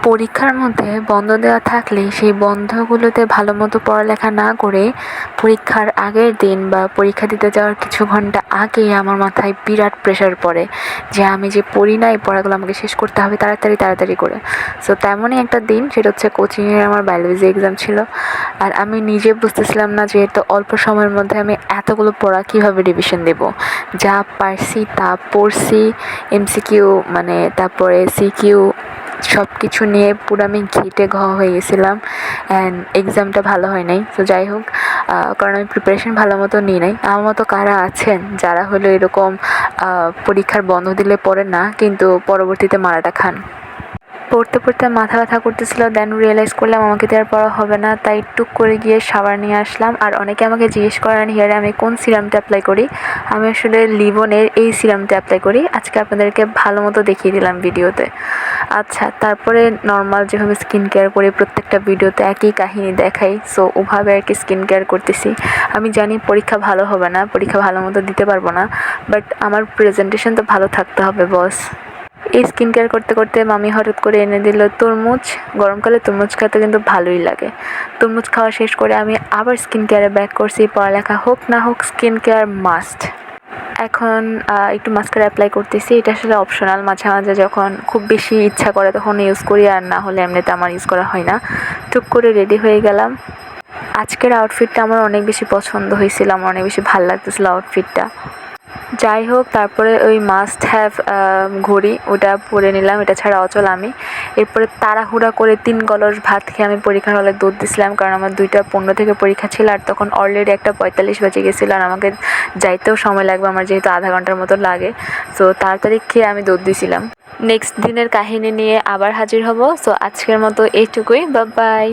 পরীক্ষার মধ্যে বন্ধ দেওয়া থাকলে সেই বন্ধগুলোতে ভালো মতো পড়ালেখা না করে পরীক্ষার আগের দিন বা পরীক্ষা দিতে যাওয়ার কিছু ঘন্টা আগেই আমার মাথায় বিরাট প্রেশার পড়ে যে আমি যে পড়ি না এই পড়াগুলো আমাকে শেষ করতে হবে তাড়াতাড়ি তাড়াতাড়ি করে। সো তেমনই একটা দিন, সেটা হচ্ছে কোচিংয়ে আমার বায়োলজি এক্সাম ছিল। আর আমি নিজে বুঝতেছিলাম না যে এত অল্প সময়ের মধ্যে আমি এতগুলো পড়া কীভাবে রিভিশন দেবো। যা পারছি তা পড়ছি, এমসিকিউ মানে তারপরে সিকিউ সব কিছু নিয়ে পুরো আমি ঘেঁটে হয়ে গেছিলাম। অ্যান্ড এক্সামটা ভালো হয় নাই। তো যাই হোক, কারণ আমি প্রিপারেশন ভালো মতো নিই নাই। আমার মতো কারা আছেন যারা হলো এরকম পরীক্ষার বন্ধ দিলে পড়েন না কিন্তু পরবর্তীতে মারাটা খান। পড়তে পড়তে মাথা ব্যথা করতেছিল, দেন রিয়েলাইজ করলাম আমাকে দিয়ে আর পড়া হবে না, তাই টুক করে গিয়ে সাবান নিয়ে আসলাম। আর অনেকে আমাকে জিজ্ঞেস করেন হিয়ারে আমি কোন সিরামটা অ্যাপ্লাই করি। আমি আসলে লিভনের এই সিরামটা অ্যাপ্লাই করি। আজকে আপনাদেরকে ভালো মতো দেখিয়ে দিলাম ভিডিওতে। আচ্ছা, তারপরে নর্মাল যেভাবে স্কিন কেয়ার করি প্রত্যেকটা ভিডিওতে একই কাহিনী দেখাই, সো ওভাবে আর কি স্কিন কেয়ার করতেছি। আমি জানি পরীক্ষা ভালো হবে না, পরীক্ষা ভালো মতো দিতে পারবো না, বাট আমার প্রেজেন্টেশন তো ভালো থাকতে হবে বস। এই স্কিন কেয়ার করতে করতে মামি হঠাৎ করে এনে দিল তরমুজ। গরমকালে তরমুজ খেতে কিন্তু ভালোই লাগে। তরমুজ খাওয়া শেষ করে আমি আবার স্কিন কেয়ারে ব্যাক করছি। পড়ালেখা হোক না হোক স্কিন কেয়ার মাস্ট। এখন একটু মাস্কারা অ্যাপ্লাই করতেছি। এটা আসলে অপশনাল, মাঝে মাঝে যখন খুব বেশি ইচ্ছা করে তখন ইউজ করি, আর না হলে এমনিতে আমার ইউজ করা হয় না। টুক করে রেডি হয়ে গেলাম। আজকের আউটফিটটা আমার অনেক বেশি পছন্দ হয়েছিল, আমার অনেক বেশি ভালো লাগতেছিল আউটফিটটা। যাই হোক, তারপরে ওই মাস্ট হ্যাভ ঘড়ি ওটা পরে নিলাম, এটা ছাড়া অচল আমি। এরপরে তাড়াহুড়া করে 3 কলস ভাত খেয়ে আমি পরীক্ষার হলে দৌড় দিছিলাম, কারণ আমার 2:15 থেকে পরীক্ষা ছিল আর তখন অলরেডি 1:45 বেজে গেছিলো আর আমাকে যাইতেও সময় লাগবে, আমার যেহেতু আধা ঘন্টার মতো লাগে। সো তাড়াতাড়ি খেয়ে আমি দৌড় দিছিলাম। নেক্সট দিনের কাহিনী নিয়ে আবার হাজির হব। সো আজকের মতো এইটুকুই, বাই বাই।